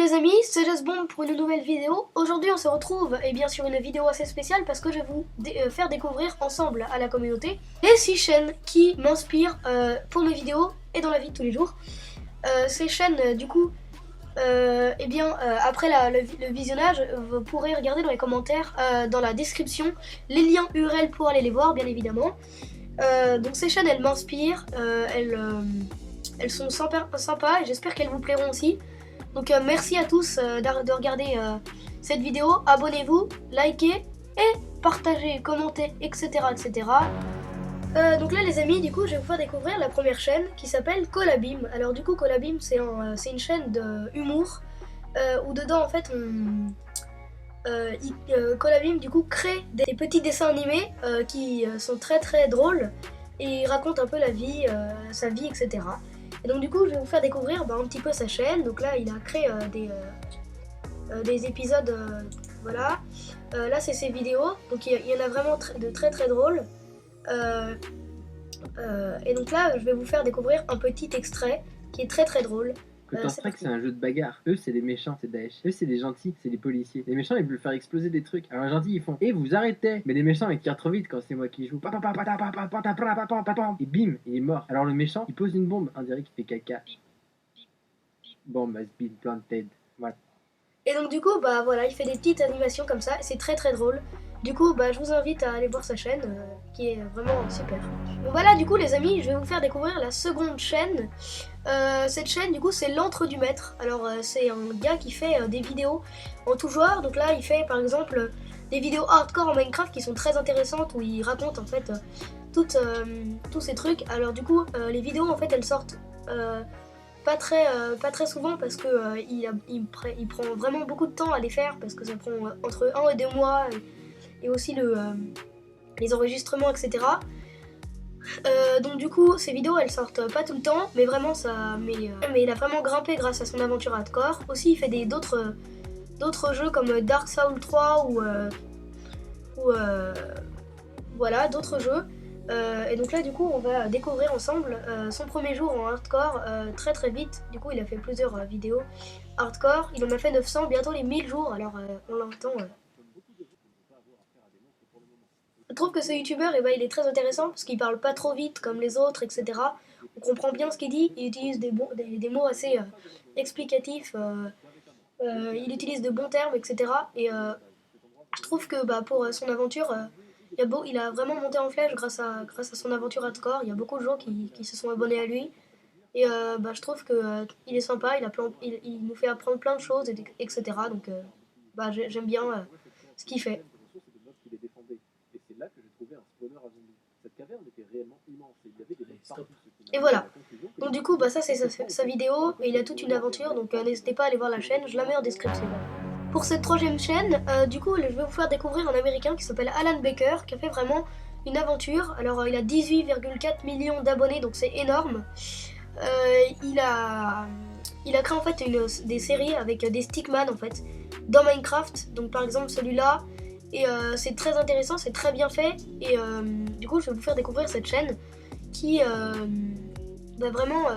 les amis, c'est Jasbomb pour une nouvelle vidéo. Aujourd'hui on se retrouve sur une vidéo assez spéciale parce que je vais vous faire découvrir ensemble à la communauté les 6 chaînes qui m'inspirent pour mes vidéos et dans la vie de tous les jours. Ces chaînes après le visionnage, vous pourrez regarder dans les commentaires, dans la description, les liens URL pour aller les voir bien évidemment. Donc ces chaînes elles m'inspirent, elles sont sympas et j'espère qu'elles vous plairont aussi. Donc merci à tous de regarder cette vidéo, abonnez-vous, likez et partagez, commentez, etc. Donc là les amis, je vais vous faire découvrir la première chaîne qui s'appelle Colabim. Alors Colabim c'est une chaîne de humour où dedans en fait Colabim crée des petits dessins animés qui sont très drôles et il raconte un peu la vie, sa vie, etc. Et donc je vais vous faire découvrir un petit peu sa chaîne. Donc là il a créé des épisodes, voilà. Là c'est ses vidéos, donc il y en a vraiment de très drôles. Et donc là je vais vous faire découvrir un petit extrait qui est très drôle. Counter-Strike c'est un jeu de bagarre. Eux c'est des méchants, c'est Daesh. Eux c'est des gentils, c'est des policiers. Les méchants ils veulent faire exploser des trucs. Alors les gentils ils font et vous arrêtez. Mais les méchants ils tirent trop vite quand c'est moi qui joue. Et bim, il est mort. Alors le méchant il pose une bombe, on dirait qu'il fait caca. Bomb has been planted. Voilà. Et donc voilà, il fait des petites animations comme ça, c'est très drôle. Je vous invite à aller voir sa chaîne qui est vraiment super. Donc voilà, les amis, je vais vous faire découvrir la seconde chaîne. Cette chaîne c'est l'Antre du Maître. Alors c'est un gars qui fait des vidéos en tout genre. Donc là il fait par exemple des vidéos hardcore en Minecraft qui sont très intéressantes où il raconte en fait tous ces trucs. Alors les vidéos en fait elles sortent pas très souvent parce que il prend vraiment beaucoup de temps à les faire parce que ça prend entre 1 et 2 mois et aussi les enregistrements, etc. Donc ces vidéos elles sortent pas tout le temps, mais vraiment mais il a vraiment grimpé grâce à son aventure hardcore. Aussi il fait d'autres jeux comme Dark Souls 3 ou voilà, d'autres jeux. Et donc là on va découvrir ensemble son premier jour en hardcore très vite. Il a fait plusieurs vidéos hardcore, il en a fait 900, bientôt les 1000 jours, alors on l'entend. Je trouve que ce youtubeur il est très intéressant parce qu'il parle pas trop vite comme les autres, etc. On comprend bien ce qu'il dit, il utilise des mots assez explicatifs, il utilise de bons termes, etc. Et je trouve que pour son aventure, il a vraiment monté en flèche grâce à son aventure hardcore. Il y a beaucoup de gens qui se sont abonnés à lui. Et je trouve que il est sympa, il nous fait apprendre plein de choses, etc. Donc j'aime bien ce qu'il fait. Et voilà. Donc ça c'est sa vidéo et il a toute une aventure. Donc n'hésitez pas à aller voir la chaîne, je la mets en description. Pour cette troisième chaîne, je vais vous faire découvrir un américain qui s'appelle Alan Baker, qui a fait vraiment une aventure. Alors il a 18,4 millions d'abonnés, donc c'est énorme. Il a créé en fait des séries avec des stickman en fait dans Minecraft. Donc par exemple celui-là, et c'est très intéressant, c'est très bien fait. Et je vais vous faire découvrir cette chaîne qui vraiment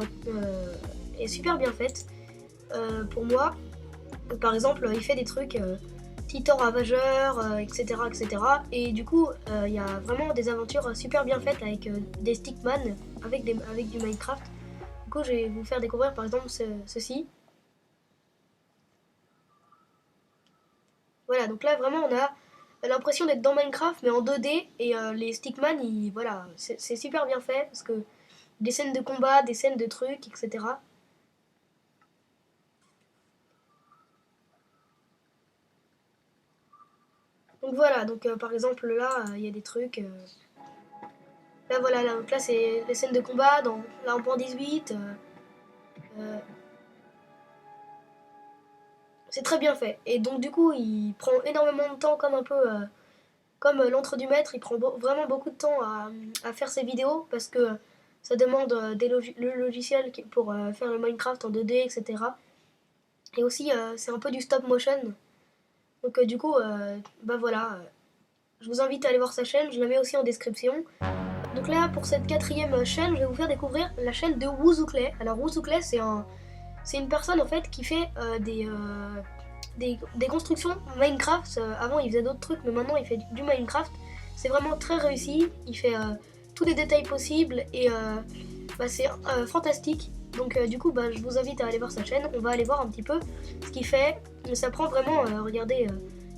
est super bien faite pour moi. Donc, par exemple, il fait des trucs Titan Ravageur, etc. Et il y a vraiment des aventures super bien faites avec des stickman, avec du Minecraft. Je vais vous faire découvrir par exemple ceci. Voilà, donc là vraiment on a l'impression d'être dans Minecraft mais en 2D et les stickman, voilà, c'est super bien fait parce que des scènes de combat, des scènes de trucs, etc. Donc voilà, par exemple là il y a des trucs. Là voilà, donc là c'est les scènes de combat dans la 1.18. C'est très bien fait. Et donc il prend énormément de temps comme l'Antre du Maître, il prend vraiment beaucoup de temps à faire ses vidéos parce que ça demande le logiciel pour faire le Minecraft en 2D, etc. Et aussi c'est un peu du stop motion. Donc voilà, je vous invite à aller voir sa chaîne, je la mets aussi en description. Donc là pour cette quatrième chaîne, je vais vous faire découvrir la chaîne de Woozouklay. Alors Woozouklay c'est c'est une personne en fait qui fait des constructions Minecraft. Avant il faisait d'autres trucs, mais maintenant il fait du Minecraft. C'est vraiment très réussi, il fait tous les détails possibles et c'est fantastique. Donc du coup je vous invite à aller voir sa chaîne, on va aller voir un petit peu ce qu'il fait. Ça prend vraiment, regardez,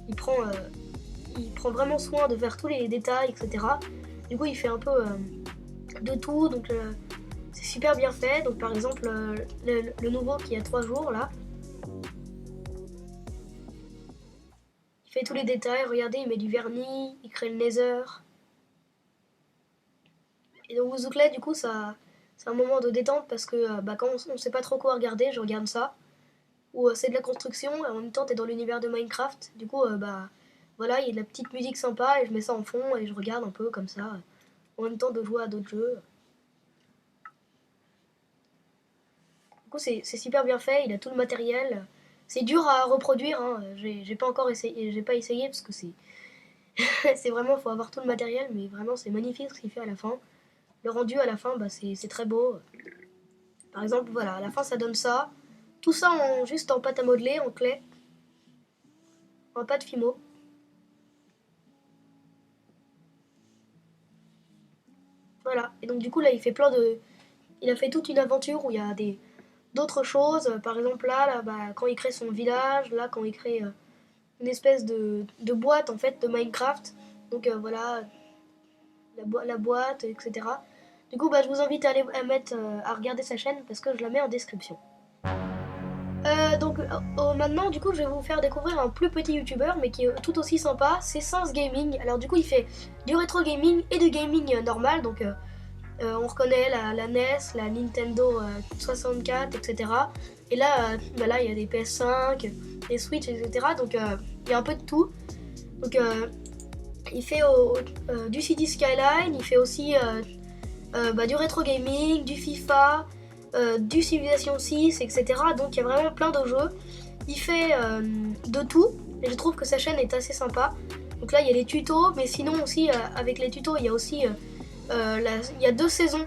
il prend vraiment soin de faire tous les détails, etc. Du coup il fait un peu de tout, donc c'est super bien fait. Donc par exemple le nouveau qui a 3 jours là, il fait tous les détails, regardez, il met du vernis, il crée le nether. Et donc Zouklet, du coup, ça, c'est un moment de détente parce que quand on sait pas trop quoi regarder, je regarde ça. Ou c'est de la construction, et en même temps t'es dans l'univers de Minecraft. Du coup, voilà, il y a de la petite musique sympa et je mets ça en fond et je regarde un peu comme ça, en même temps de jouer à d'autres jeux. Du coup, c'est super bien fait, il a tout le matériel. C'est dur à reproduire, hein. J'ai pas encore essayé, j'ai pas essayé parce que c'est c'est vraiment, faut avoir tout le matériel, mais vraiment c'est magnifique ce qu'il fait à la fin. Le rendu à la fin, c'est très beau. Par exemple, voilà, à la fin ça donne ça. Tout ça juste en pâte à modeler, en clé, en pâte Fimo. Voilà, et donc du coup là il fait il a fait toute une aventure où il y a d'autres choses. Par exemple là quand il crée son village, là quand il crée une espèce de boîte en fait de Minecraft. Donc voilà, la boîte, etc. Du coup je vous invite à aller à regarder sa chaîne parce que je la mets en description. Maintenant du coup je vais vous faire découvrir un plus petit youtubeur mais qui est tout aussi sympa, c'est Sens Gaming. Alors du coup il fait du rétro gaming et du gaming normal, donc on reconnaît la NES, la Nintendo 64, etc. Et là, là il y a des PS5, des Switch, etc. Donc il y a un peu de tout. Donc il fait du City Skyline, il fait aussi du rétro gaming, du FIFA, du Civilization 6, etc. Donc il y a vraiment plein de jeux. Il fait de tout et je trouve que sa chaîne est assez sympa. Donc là il y a les tutos, mais sinon aussi avec les tutos il y a aussi il y a 2 saisons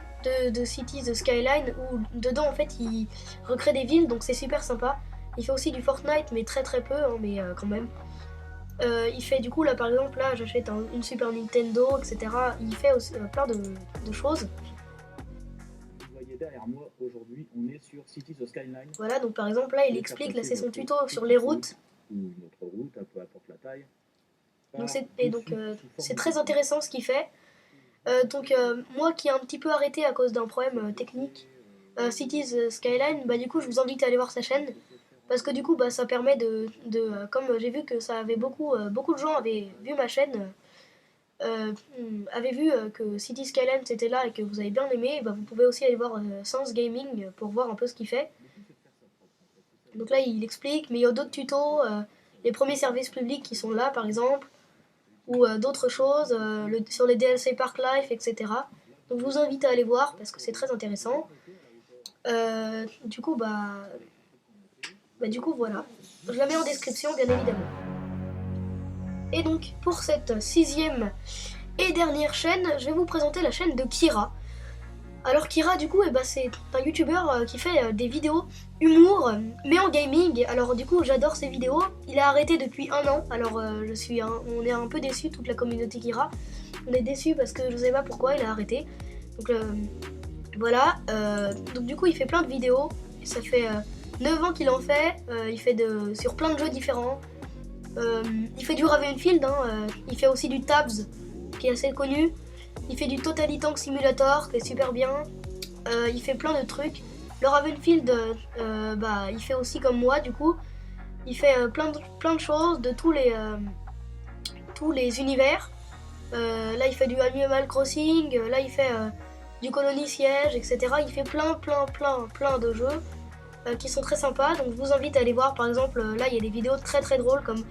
de Cities Skyline où dedans en fait il recrée des villes, donc c'est super sympa. Il fait aussi du Fortnite mais très très peu, hein, mais quand même. Il fait du coup là par exemple là j'achète une Super Nintendo, etc. Il fait aussi, plein de choses. Vous voyez derrière moi aujourd'hui on est sur Cities Skyline. Voilà, donc par exemple là il explique, là c'est son tuto sur les routes. Ou une autre route, peu importe la taille. Donc c'est très intéressant ce qu'il fait. Moi qui ai un petit peu arrêté à cause d'un problème technique, Cities Skyline, du coup je vous invite à aller voir sa chaîne parce que du coup ça permet comme j'ai vu que ça avait beaucoup de gens avaient vu ma chaîne, avaient vu que Cities Skyline c'était là et que vous avez bien aimé, vous pouvez aussi aller voir Sens Gaming pour voir un peu ce qu'il fait. Donc là il explique, mais il y a d'autres tutos, les premiers services publics qui sont là par exemple, ou d'autres choses sur les DLC Park Life, etc. Donc je vous invite à aller voir parce que c'est très intéressant. Du coup, voilà. Je la mets en description, bien évidemment. Et donc, pour cette 6e et dernière chaîne, je vais vous présenter la chaîne de Kira. Alors Kira, du coup, c'est un youtubeur qui fait des vidéos humour, mais en gaming. Alors du coup, j'adore ses vidéos. Il a arrêté depuis 1 an. Alors on est un peu déçus, toute la communauté Kira. On est déçus parce que je sais pas pourquoi il a arrêté. Donc voilà. Donc du coup, il fait plein de vidéos. Ça fait 9 ans qu'il en fait. Il fait sur plein de jeux différents. Il fait du Ravenfield. Il fait aussi du Tabs, qui est assez connu. Il fait du Totally Tank Simulator qui est super bien. Il fait plein de trucs. Le Ravenfield, il fait aussi comme moi du coup. Il fait plein de choses de tous les univers. Là il fait du Animal Crossing. Là il fait du Colony Siege, etc. Il fait plein de jeux qui sont très sympas. Donc je vous invite à aller voir. Par exemple là il y a des vidéos très très drôles comme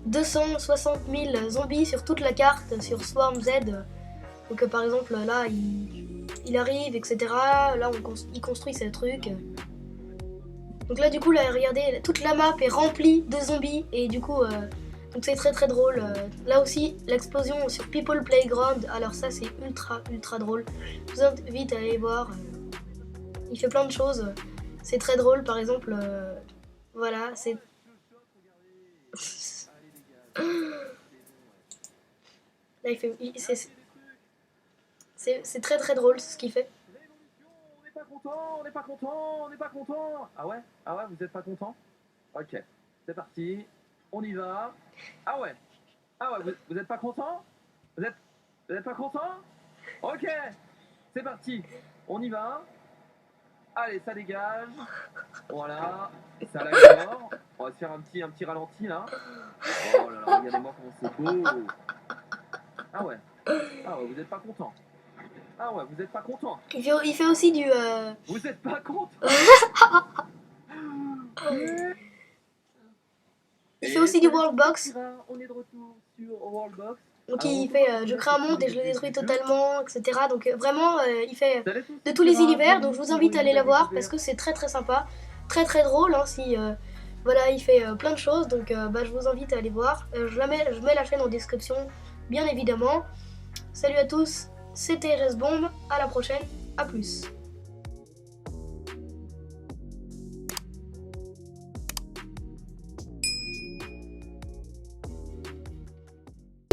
260 000 zombies sur toute la carte sur Swarm Z. Donc par exemple là il arrive, etc. Là il construit ses trucs. Donc là du coup là regardez, toute la map est remplie de zombies et du coup donc c'est très très drôle. Là aussi l'explosion sur People Playground, alors ça c'est ultra drôle. Je vous invite à aller voir. Il fait plein de choses. C'est très drôle, par exemple. Voilà, c'est. Là, il fait. C'est très très drôle ce qu'il fait. On n'est pas content, on n'est pas content, on n'est pas content. Ah ouais, vous êtes pas content? Ok, c'est parti, on y va. Ah ouais, vous êtes pas content? Vous êtes pas content? Ok, c'est parti, on y va. Allez, ça dégage. Voilà, ça l'accorde. On va se faire un petit ralenti là. Oh là là, regardez-moi comment c'est beau. Ah ouais, vous êtes pas content. Ah ouais, vous êtes pas content. Il fait aussi du. Vous êtes pas content. Il fait aussi du Worldbox. On est de retour sur Worldbox. Donc il fait je crée un monde et je le détruis totalement, etc. Donc vraiment il fait de tous les univers. Donc je vous invite à aller la voir parce que c'est très très sympa, très très drôle. Hein, si voilà, il fait plein de choses. Donc je vous invite à aller voir. Je mets la chaîne en description, bien évidemment. Salut à tous, c'était RS Bomb. À la prochaine, à plus.